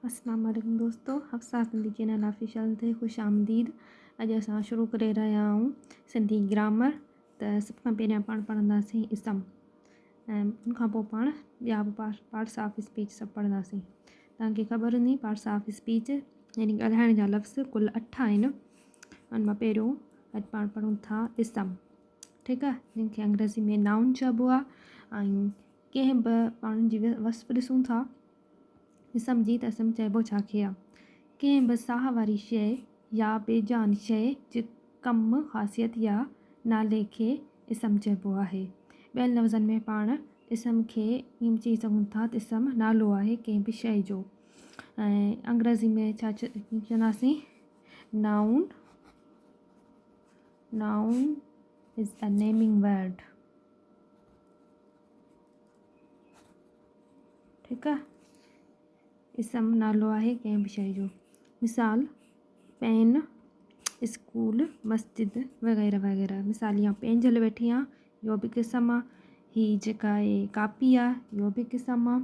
अस्सलाम वालेकुम दोस्तों, हफ्सा सिंधी चैनल ऑफिशियल ते ख़ुशि आमदीद। अॼु असां शुरू करे रहिया आहियूं सिंधी ग्रामर। त सभ खां पहिरियां पाण पढ़ंदासीं इसम ऐं उनखां पोइ पाण ॿिया बि पार्ट्स ऑफ स्पीच सभु पढ़ंदासीं। तव्हांखे ख़बर हूंदी पार्ट्स ऑफ स्पीच यानी ॻाल्हाइण जा लफ़्ज़ कुल 8 आहिनि। उन मां पहिरियों अॼु पाण पढ़ूं था इसम, ठीकु आहे, जंहिंखे अंग्रेज़ी में नाउन चइबो आहे। ऐं कंहिं बि माण्हुनि जी वस्फ़ ॾिसूं था इसम जी, त इसम चइबो छाखे आहे? कंहिं बि साह वारी शइ या बेजान शइ जे कमु ख़ासियत या नाले खे इसम चइबो आहे। ॿियनि लफ़्ज़नि में पाण इसम खे ईअं चई सघूं था त इसम नालो आहे कंहिं बि शइ जो। ऐं अंग्रेज़ी में छा चवंदासीं? Noun. Noun is a naming word, ठीकु आहे। इसम नालो आहे कंहिं बि शइ जो। मिसाल पेन, स्कूल, मस्जिद वग़ैरह वग़ैरह। मिसाल या पेन झल वेठी आहे, इहो बि क़िस्म आहे। हीअ जेका आहे कापी आहे, इहो बि क़िस्म आहे।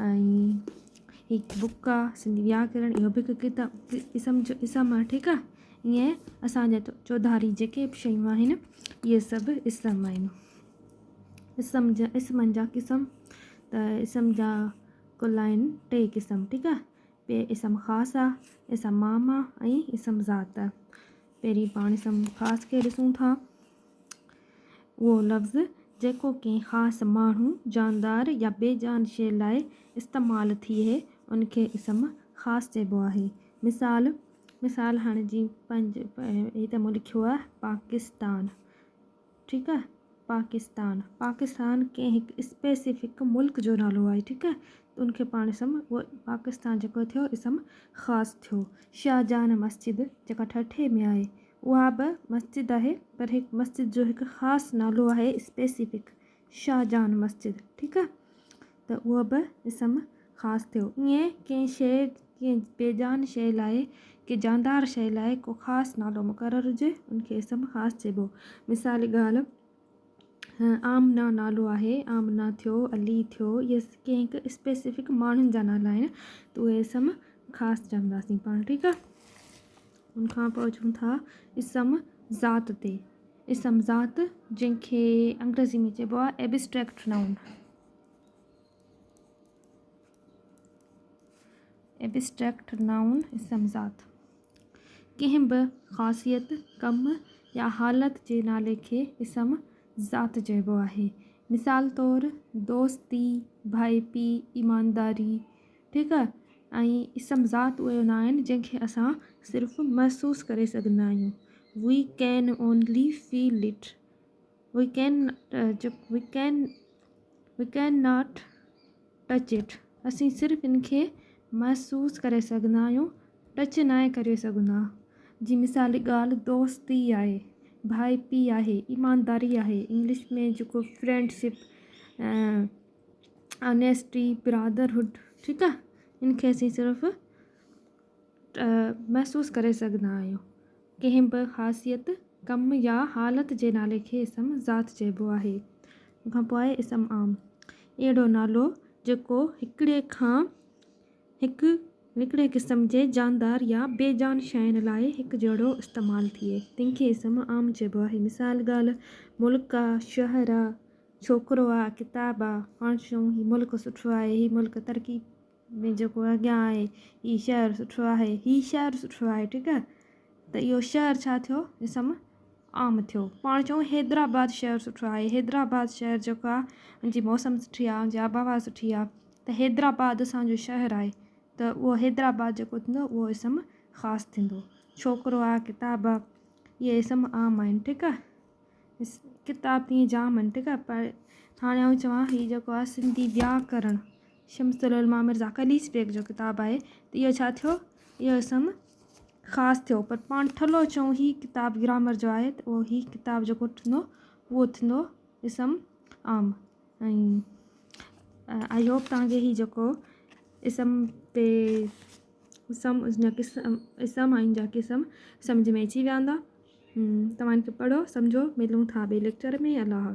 ऐं हिकु बुक आहे सिंधी व्याकरण, इहो बि किताब इसम आहे, ठीकु आहे। ईअं असांजा चौधारी जेके बि शयूं आहिनि इहे सभु इसम आहिनि। इसमनि जा क़िस्म त इसम जा कुल आहिनि 3 क़िस्म, ठीकु आहे। पे इसम ख़ासि आहे, इसम आम आहे ऐं इसम ज़ात आहे। पहिरीं पाण इसम ख़ासि खे ॾिसूं था। उहो लफ़्ज़ जेको कंहिं ख़ासि माण्हू, जानदार या बेजान शइ लाइ इस्तेमालु थिए उनखे इसम ख़ासि चइबो आहे। मिसाल हाणे जीअं हीअ त मूं लिखियो आहे पाकिस्तान, ठीकु आहे। पाकिस्तान कंहिं हिकु स्पेसिफिक मुल्क जो नालो आहे, ठीकु आहे। त उनखे पाण इसम उहो पाकिस्तान जेको थियो इसम ख़ासि थियो। शाहजहान मस्जिद जेका ठठे में आहे उहा बि मस्जिद आहे, पर हिकु मस्जिद जो हिकु ख़ासि नालो आहे स्पेसिफिक शाहजहान मस्जिद, ठीकु आहे। त उहो बि इसम ख़ासि थियो। ईअं कंहिं बेजान शइ लाइ, कंहिं जानदार शइ लाइ को ख़ासि नालो मुक़ररु हुजे उनखे इसम ख़ासि चइबो। मिसाल ॻाल्हि आमना नालो आहे, आमना थियो, अली थियो, इहे कंहिं हिकु स्पेसिफिक माण्हुनि जा नाला आहिनि, त उहे इसम ख़ासि चवंदासीं पाण, ठीकु आहे। उनखां पोइ अचूं था इसम ज़ात ते। इसम ज़ात जंहिंखे अंग्रेज़ी में चइबो आहे एब्स्ट्रैक्ट नाउन। एब्स्ट्रैक्ट नाउन इसम ज़ात कंहिं बि ख़ासियत, कमु या हालत जे नाले खे इसम ज़ात चइबो आहे। मिसाल तौरु दोस्ती, भाई पी, ईमानदारी, ठीकु आहे। ऐं इसम ज़ात उहे हूंदा आहिनि जंहिंखे असां सिर्फ़ु महसूसु करे सघंदा आहियूं। We can only feel it, we can not touch it. असीं सिर्फ़ु इनखे महसूसु करे सघंदा आहियूं, टच न करे सघंदा। जी मिसाल ॻाल्हि दोस्ती आहे, भाई पी आहे, ईमानदारी आहे। इंग्लिश में जेको फ्रेंडशिप, ऑनेस्टी, ब्रदरहुड, ठीकु आहे। इनखे असीं सिर्फ़ु महसूसु करे सघंदा आहियूं। कंहिं बि ख़ासियत, कमु या हालत जे नाले खे इसम ज़ात चइबो आहे। उनखां पोइ आहे इसम आम। अहिड़ो नालो जेको हिकिड़े क़िस्म जे जानदार या बेजान शयुनि लाइ हिकु जहिड़ो इस्तेमालु थिए, तंहिंखे इसम आम चइबो आहे। मिसाल ॻाल्हि मुल्क आहे, शहर आहे, छोकिरो आहे, किताबु आहे। पाण चऊं हीउ मुल्क सुठो आहे, हीउ मुल्क तरक़ी में जेको अॻियां आहे, हीउ शहरु सुठो आहे, हीउ शहरु सुठो आहे, ठीकु आहे। त इहो शहरु छा थियो? इसम आम थियो। पाण चऊं हैदराबाद शहरु सुठो आहे, हैदराबाद शहरु जेको आहे हुनजी मौसम सुठी आहे, हुनजी आबहवा सुठी आहे, त हैदराबाद असांजो शहरु आहे, त उहो हैदराबाद जेको थींदो उहो इसम ख़ासि थींदो। छोकिरो आहे, किताबु आहे, इहे इसम आम आहिनि, ठीकु आहे। किताब तीअं जाम आहिनि, ठीकु आहे। पर हाणे आउं चवां हीअ जेको आहे सिंधी व्याकरण शमसुल उलमा मिर्ज़ा कलीस बेग जो किताबु आहे, त इहो छा थियो? इहो इसम ख़ासि थियो। पर पाण थलो चऊं हीअ किताबु ग्रामर जो आहे, त उहो हीअ किताबु जेको थींदो उहो थींदो इसम आम। ऐं आई होप तव्हांखे हीअ जेको इसम आहिनि जा क़िस्म सम्झ में अची विया हूंदा। तव्हां इनखे पढ़ो, सम्झो। मिलूं था ॿिए लेक्चर में। अल्लाह।